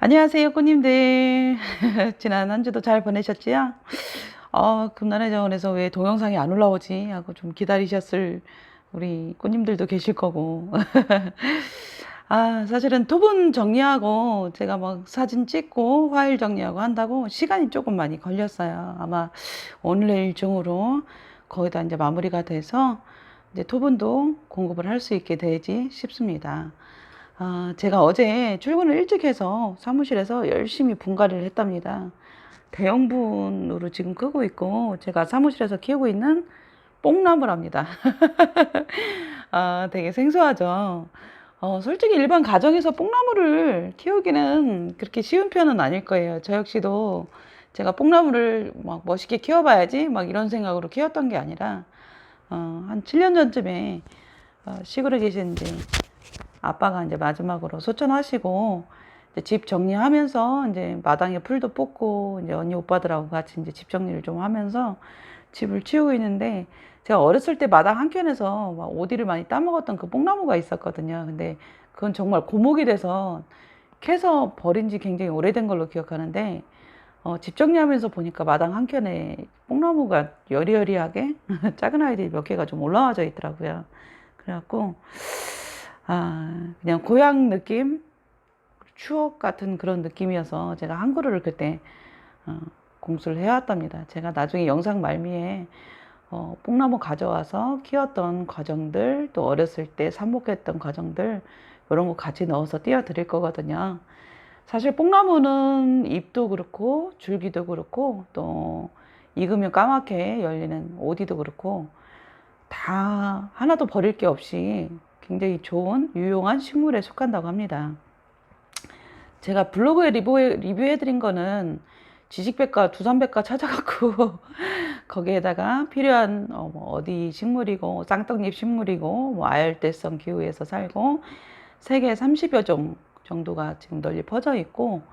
안녕하세요, 꽃님들. 지난 한 주도 잘 보내셨지요? 금난의 정원에서 왜 동영상이 안 올라오지? 하고 좀 기다리셨을 우리 꽃님들도 계실 거고. 사실은 토분 정리하고 제가 막 사진 찍고 파일 정리하고 한다고 시간이 조금 많이 걸렸어요. 아마 오늘 내일 중으로 거의 다 이제 마무리가 돼서 이제 토분도 공급을 할 수 있게 되지 싶습니다. 제가 어제 출근을 일찍 해서 사무실에서 열심히 분갈이를 했답니다. 대형분으로 지금 끄고 있고, 제가 사무실에서 키우고 있는 뽕나무랍니다. 되게 생소하죠. 솔직히 일반 가정에서 뽕나무를 키우기는 그렇게 쉬운 편은 아닐 거예요. 저 역시도 제가 뽕나무를 막 멋있게 키워봐야지 막 이런 생각으로 키웠던 게 아니라, 한 7년 전쯤에 시골에 계신 이제 아빠가 이제 마지막으로 소천하시고 이제 집 정리하면서 이제 마당에 풀도 뽑고 이제 언니 오빠들하고 같이 이제 집 정리를 좀 하면서 집을 치우고 있는데, 제가 어렸을 때 마당 한켠에서 막 오디를 많이 따먹었던 그 뽕나무가 있었거든요. 근데 그건 정말 고목이 돼서 캐서 버린 지 굉장히 오래된 걸로 기억하는데, 집 정리하면서 보니까 마당 한켠에 뽕나무가 여리여리하게 작은 아이들이 몇 개가 좀 올라와져 있더라고요. 그래갖고 그냥 고향 느낌, 추억 같은 그런 느낌이어서 제가 한 그루를 그때 공수를 해왔답니다. 제가 나중에 영상 말미에 뽕나무 가져와서 키웠던 과정들, 또 어렸을 때 삽목했던 과정들, 이런 거 같이 넣어서 띄워드릴 거거든요. 사실 뽕나무는 잎도 그렇고 줄기도 그렇고 또 익으면 까맣게 열리는 오디도 그렇고 다 하나도 버릴 게 없이 굉장히 좋은 유용한 식물에 속한다고 합니다. 제가 블로그에 리뷰해드린 거는 지식백과 두산백과 찾아갖고 거기에다가 필요한 뭐 어디 식물이고 쌍떡잎 식물이고 뭐 아열대성 기후에서 살고 세계 30여 종 정도가 지금 널리 퍼져 있고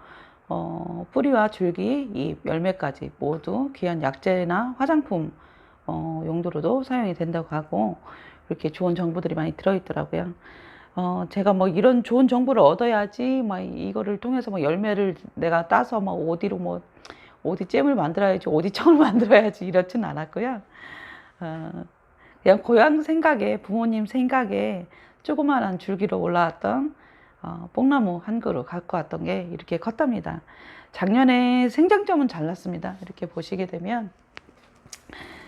뿌리와 줄기, 잎, 열매까지 모두 귀한 약재나 화장품 용도로도 사용이 된다고 하고 이렇게 좋은 정보들이 많이 들어있더라고요. 제가 뭐 이런 좋은 정보를 얻어야지 막 이거를 통해서 뭐 열매를 내가 따서 막 어디로 뭐 어디 잼을 만들어야지 어디 청을 만들어야지 이렇진 않았고요. 그냥 고향 생각에 부모님 생각에 조그마한 줄기로 올라왔던 뽕나무 한 그루 갖고 왔던 게 이렇게 컸답니다. 작년에 생장점은 잘 났습니다. 이렇게 보시게 되면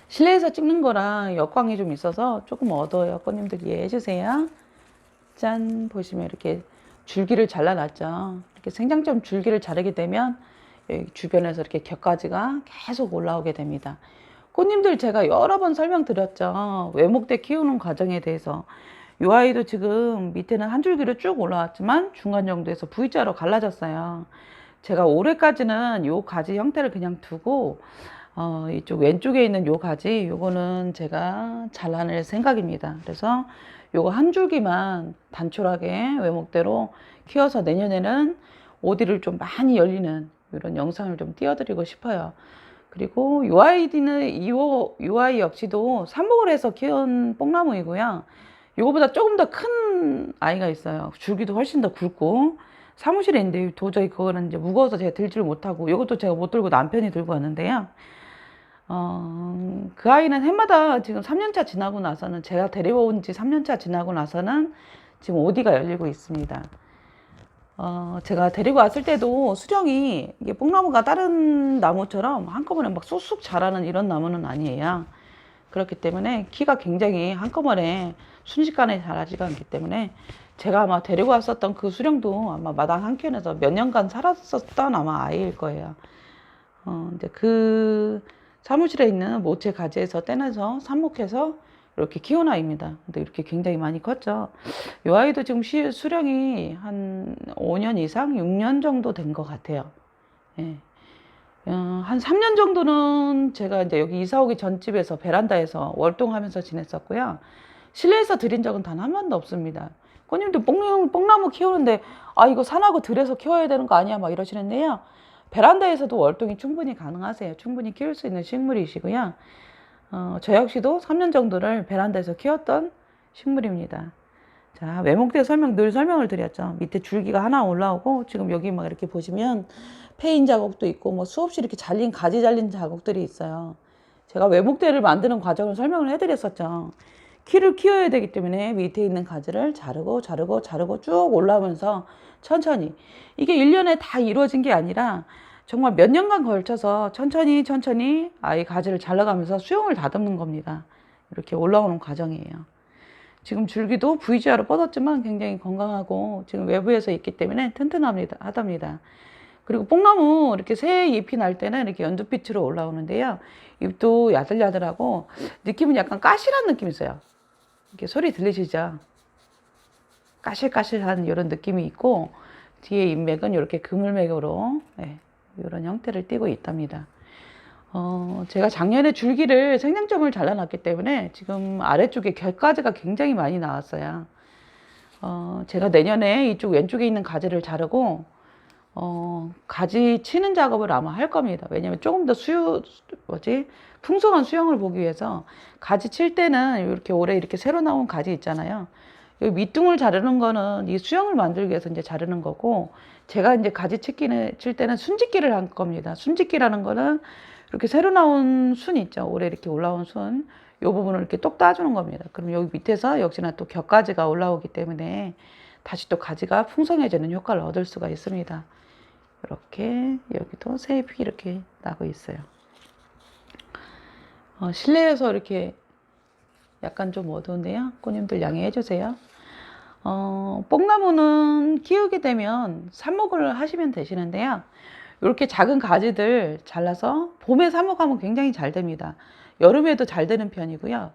실내에서 찍는 거랑 역광이 좀 있어서 조금 어두워요. 꽃님들 이해해 주세요. 짠, 보시면 이렇게 줄기를 잘라놨죠. 이렇게 생장점 줄기를 자르게 되면 여기 주변에서 이렇게 격가지가 계속 올라오게 됩니다. 꽃님들 제가 여러 번 설명드렸죠. 외목대 키우는 과정에 대해서. 이 아이도 지금 밑에는 한 줄기로 쭉 올라왔지만 중간 정도에서 V자로 갈라졌어요. 제가 올해까지는 요 가지 형태를 그냥 두고 이쪽 왼쪽에 있는 요 가지 요거는 제가 잘라낼 생각입니다. 그래서 요거 한 줄기만 단촐하게 외목대로 키워서 내년에는 오디를 좀 많이 열리는 이런 영상을 좀 띄워드리고 싶어요. 그리고 요 아이디는 요 아이 역시도 삽목을 해서 키운 뽕나무이고요. 요거보다 조금 더 큰 아이가 있어요. 줄기도 훨씬 더 굵고 사무실에 있는데 도저히 그거는 이제 무거워서 제가 들지를 못하고 이것도 제가 못 들고 남편이 들고 왔는데요. 그 아이는 해마다 지금 3년차 지나고 나서는 제가 데려온 지 3년차 지나고 나서는 지금 오디가 열리고 있습니다. 제가 데리고 왔을 때도 수령이 이게 뽕나무가 다른 나무처럼 한꺼번에 막 쑥쑥 자라는 이런 나무는 아니에요. 그렇기 때문에 키가 굉장히 한꺼번에 순식간에 자라지가 않기 때문에 제가 아마 데리고 왔었던 그 수령도 아마 마당 한켠에서 몇 년간 살았었던 아마 아이일 거예요. 이제 그 사무실에 있는 모체 가지에서 떼내서 삽목해서 이렇게 키운 아이입니다. 근데 이렇게 굉장히 많이 컸죠. 이 아이도 지금 수령이 한 5년 이상, 6년 정도 된 것 같아요. 예. 한 3년 정도는 제가 이제 여기 이사 오기 전 집에서 베란다에서 월동하면서 지냈었고요. 실내에서 들인 적은 단 한 번도 없습니다. 꽃님들 뽕나무 키우는데 이거 산하고 들에서 키워야 되는 거 아니야 막 이러시는데요. 베란다에서도 월동이 충분히 가능하세요. 충분히 키울 수 있는 식물이시고요. 저 역시도 3년 정도를 베란다에서 키웠던 식물입니다. 자, 외목대 늘 설명을 드렸죠. 밑에 줄기가 하나 올라오고, 지금 여기 막 이렇게 보시면 페인 자국도 있고, 뭐 수없이 이렇게 가지 잘린 자국들이 있어요. 제가 외목대를 만드는 과정을 설명을 해드렸었죠. 키를 키워야 되기 때문에 밑에 있는 가지를 자르고 쭉 올라오면서 천천히. 이게 1년에 다 이루어진 게 아니라 정말 몇 년간 걸쳐서 천천히 아이 가지를 잘라가면서 수용을 다듬는 겁니다. 이렇게 올라오는 과정이에요. 지금 줄기도 V자로 뻗었지만 굉장히 건강하고 지금 외부에서 있기 때문에 튼튼하답니다. 그리고 뽕나무 이렇게 새 잎이 날 때는 이렇게 연두빛으로 올라오는데요. 잎도 야들야들하고 느낌은 약간 까실한 느낌이 있어요. 이렇게 소리 들리시죠? 까실까실한 이런 느낌이 있고 뒤에 잎맥은 이렇게 그물맥으로 이런 형태를 띠고 있답니다. 제가 작년에 줄기를 생장점을 잘라놨기 때문에 지금 아래쪽에 결가지가 굉장히 많이 나왔어요. 제가 내년에 이쪽 왼쪽에 있는 가지를 자르고 가지 치는 작업을 아마 할 겁니다. 왜냐면 조금 더 풍성한 수영을 보기 위해서 가지 칠 때는 이렇게 올해 이렇게 새로 나온 가지 있잖아요. 이 밑둥을 자르는 거는 이 수영을 만들기 위해서 이제 자르는 거고, 제가 이제 가지 칠 때는 순짓기를 할 겁니다. 순짓기라는 거는 이렇게 새로 나온 순 있죠. 올해 이렇게 올라온 순, 이 부분을 이렇게 똑 따주는 겁니다. 그럼 여기 밑에서 역시나 또 겹가지가 올라오기 때문에 다시 또 가지가 풍성해지는 효과를 얻을 수가 있습니다. 이렇게 여기도 새 잎이 이렇게 나고 있어요. 실내에서 이렇게 약간 좀 어두운데요. 꽃님들 양해해 주세요. 뽕나무는 키우게 되면 삽목을 하시면 되시는데요. 이렇게 작은 가지들 잘라서 봄에 삽목하면 굉장히 잘 됩니다. 여름에도 잘 되는 편이고요.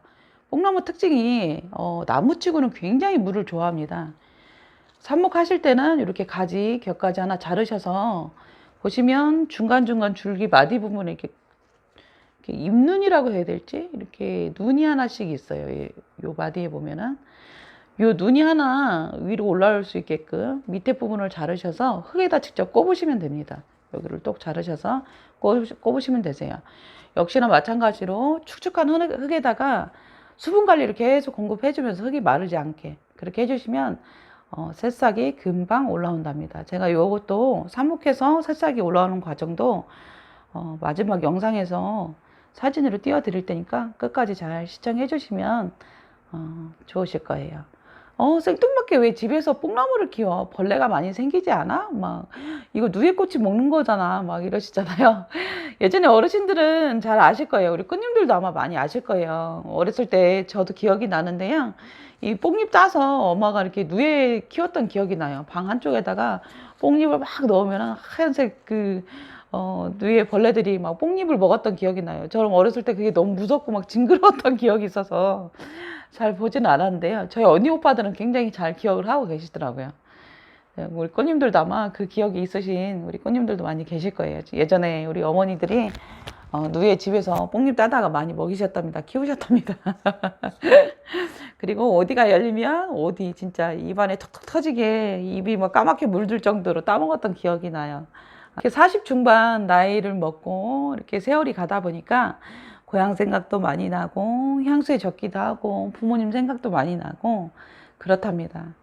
뽕나무 특징이 나무치고는 굉장히 물을 좋아합니다. 삽목하실 때는 이렇게 겹가지 하나 자르셔서 보시면 중간중간 줄기 마디 부분에 이렇게 잎눈이라고 해야 될지 이렇게 눈이 하나씩 있어요. 요 마디에 보면은 요 눈이 하나 위로 올라올 수 있게끔 밑에 부분을 자르셔서 흙에다 직접 꼽으시면 됩니다. 여기를 똑 자르셔서 꼽으시면 되세요. 역시나 마찬가지로 축축한 흙에다가 수분 관리를 계속 공급해주면서 흙이 마르지 않게 그렇게 해주시면 새싹이 금방 올라온답니다. 제가 이것도 삽목해서 새싹이 올라오는 과정도 마지막 영상에서 사진으로 띄워드릴 테니까 끝까지 잘 시청해 주시면 좋으실 거예요. 생뚱맞게 왜 집에서 뽕나무를 키워? 벌레가 많이 생기지 않아? 막 이거 누에꽃이 먹는 거잖아 막 이러시잖아요. 예전에 어르신들은 잘 아실 거예요. 우리 꽃님들도 아마 많이 아실 거예요. 어렸을 때 저도 기억이 나는데요. 이 뽕잎 따서 엄마가 이렇게 누에 키웠던 기억이 나요. 방 한쪽에다가 뽕잎을 막 넣으면 하얀색 누에 벌레들이 막 뽕잎을 먹었던 기억이 나요. 저는 어렸을 때 그게 너무 무섭고 막 징그러웠던 기억이 있어서 잘 보지는 않았는데요. 저희 언니 오빠들은 굉장히 잘 기억을 하고 계시더라고요. 우리 꽃님들도 아마 그 기억이 있으신 우리 꽃님들도 많이 계실 거예요. 예전에 우리 어머니들이 누에 집에서 뽕잎 따다가 많이 먹이셨답니다. 키우셨답니다. 그리고 어디가 열리면 어디 진짜 입안에 턱턱 터지게 입이 막 까맣게 물들 정도로 따먹었던 기억이 나요. 이렇게 40 중반 나이를 먹고 이렇게 세월이 가다 보니까 고향 생각도 많이 나고 향수에 젖기도 하고 부모님 생각도 많이 나고 그렇답니다.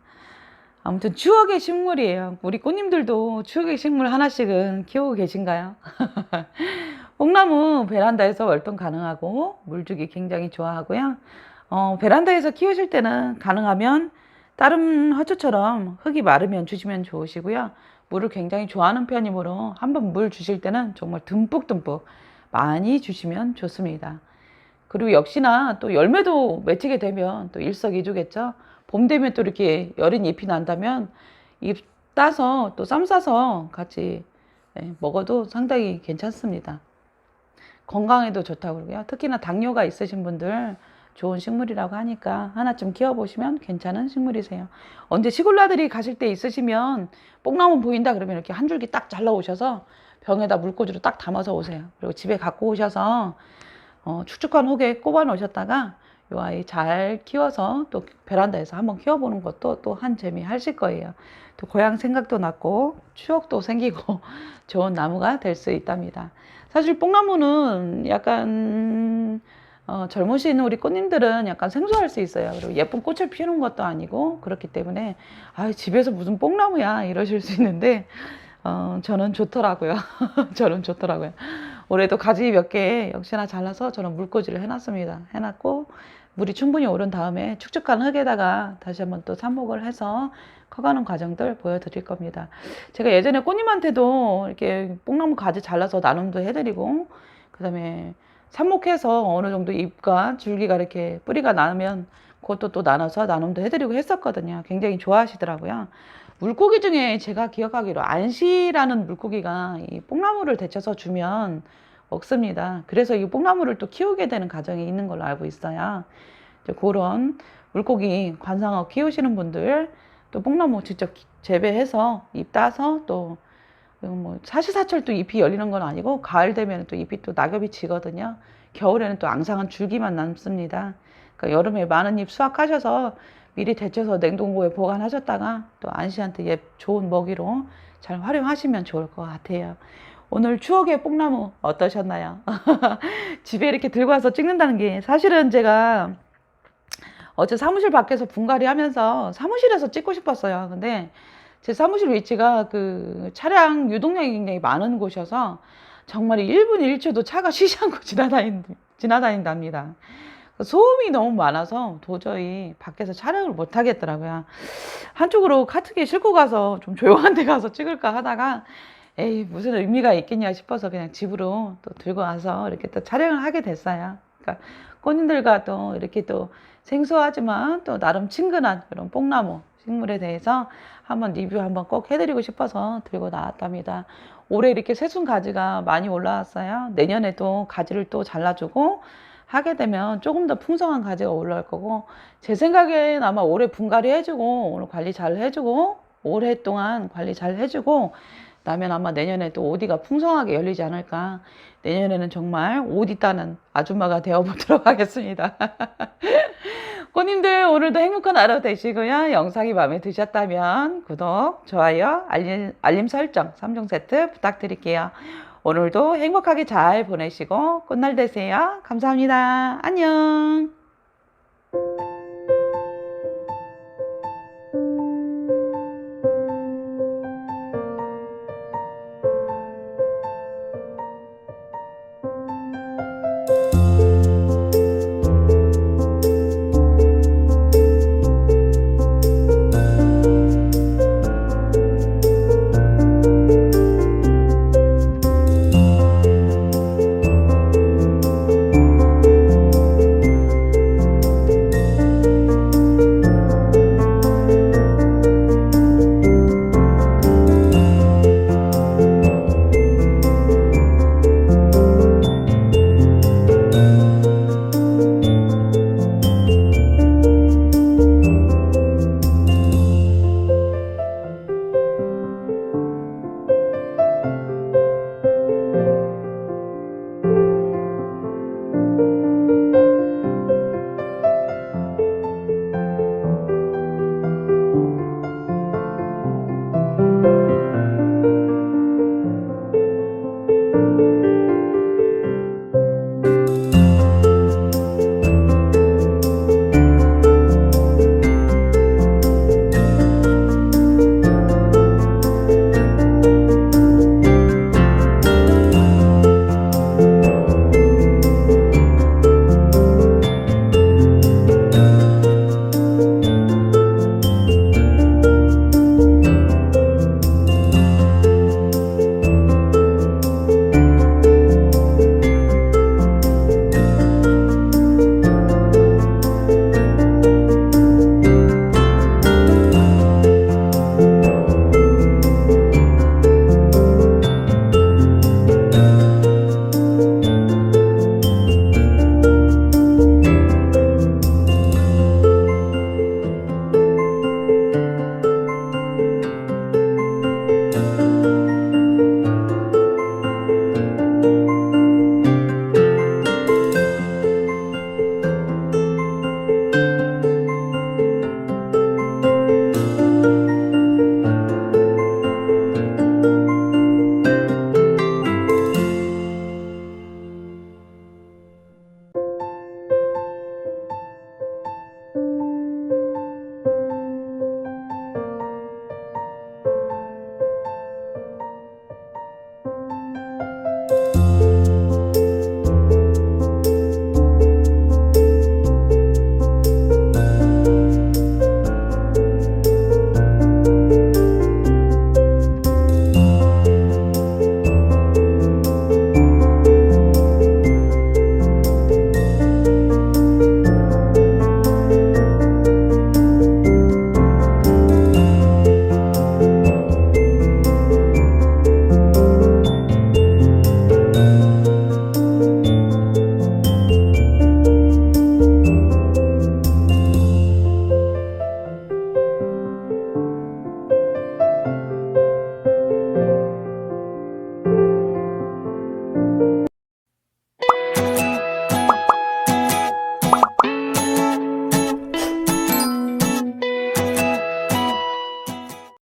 아무튼 추억의 식물이에요. 우리 꽃님들도 추억의 식물 하나씩은 키우고 계신가요? 뽕나무 베란다에서 월동 가능하고 물주기 굉장히 좋아하고요. 베란다에서 키우실 때는 가능하면 다른 화초처럼 흙이 마르면 주시면 좋으시고요. 물을 굉장히 좋아하는 편이므로 한번 물 주실 때는 정말 듬뿍듬뿍 많이 주시면 좋습니다. 그리고 역시나 또 열매도 맺히게 되면 또 일석이조겠죠. 봄 되면 또 이렇게 여린 잎이 난다면 잎 따서 또 쌈 싸서 같이 먹어도 상당히 괜찮습니다. 건강에도 좋다고 그러고요. 특히나 당뇨가 있으신 분들 좋은 식물이라고 하니까 하나쯤 키워보시면 괜찮은 식물이세요. 언제 시골 나들이 가실 때 있으시면 뽕나무 보인다 그러면 이렇게 한 줄기 딱 잘라 오셔서 병에다 물꽂이로 딱 담아서 오세요. 그리고 집에 갖고 오셔서 축축한 흙에 꼽아 놓으셨다가 이 아이 잘 키워서 또 베란다에서 한번 키워보는 것도 또 한 재미 하실 거예요. 또 고향 생각도 났고 추억도 생기고 좋은 나무가 될 수 있답니다. 사실 뽕나무는 약간 젊으신 우리 꽃님들은 약간 생소할 수 있어요. 그리고 예쁜 꽃을 피우는 것도 아니고 그렇기 때문에 아, 집에서 무슨 뽕나무야 이러실 수 있는데 저는 좋더라고요. 저는 좋더라고요. 올해도 가지 몇 개 역시나 잘라서 저는 물꽂이를 해놨습니다. 해놨고 물이 충분히 오른 다음에 축축한 흙에다가 다시 한번 또 삽목을 해서 커가는 과정들 보여드릴 겁니다. 제가 예전에 꽃님한테도 이렇게 뽕나무 가지 잘라서 나눔도 해드리고 그 다음에 삽목해서 어느 정도 잎과 줄기가 이렇게 뿌리가 나면 그것도 또 나눠서 나눔도 해드리고 했었거든요. 굉장히 좋아하시더라고요. 물고기 중에 제가 기억하기로 안시라는 물고기가 이 뽕나무를 데쳐서 주면 먹습니다. 그래서 이 뽕나무를 또 키우게 되는 과정이 있는 걸로 알고 있어요. 이제 그런 물고기 관상어 키우시는 분들 또 뽕나무 직접 재배해서 잎 따서 또 뭐 사시사철 또 잎이 열리는 건 아니고 가을 되면 또 잎이 또 낙엽이 지거든요. 겨울에는 또 앙상한 줄기만 남습니다. 그러니까 여름에 많은 잎 수확하셔서 미리 데쳐서 냉동고에 보관하셨다가 또 안시한테 좋은 먹이로 잘 활용하시면 좋을 것 같아요. 오늘 추억의 뽕나무 어떠셨나요? 집에 이렇게 들고 와서 찍는다는 게 사실은 제가 어제 사무실 밖에서 분갈이 하면서 사무실에서 찍고 싶었어요. 근데 제 사무실 위치가 그 차량 유동량이 굉장히 많은 곳이어서 정말 1분 1초도 차가 쉬지 않고 지나다닌답니다. 소음이 너무 많아서 도저히 밖에서 촬영을 못 하겠더라고요. 한쪽으로 카트기 싣고 가서 좀 조용한 데 가서 찍을까 하다가 에이 무슨 의미가 있겠냐 싶어서 그냥 집으로 또 들고 와서 이렇게 또 촬영을 하게 됐어요. 그러니까 꽃님들과 또 이렇게 또 생소하지만 또 나름 친근한 그런 뽕나무 식물에 대해서 한번 리뷰 한번 꼭 해드리고 싶어서 들고 나왔답니다. 올해 이렇게 새순 가지가 많이 올라왔어요. 내년에도 가지를 또 잘라주고 하게 되면 조금 더 풍성한 가지가 올라올 거고 제 생각엔 아마 올해 분갈이 해주고 오늘 관리 잘 해주고 올해 동안 관리 잘 해주고 나면 아마 내년에도 오디가 풍성하게 열리지 않을까. 내년에는 정말 오디 따는 아줌마가 되어보도록 하겠습니다. 꽃님들 오늘도 행복한 하루 되시고요. 영상이 마음에 드셨다면 구독, 좋아요, 알림 설정 3종 세트 부탁드릴게요. 오늘도 행복하게 잘 보내시고 꽃날 되세요. 감사합니다. 안녕.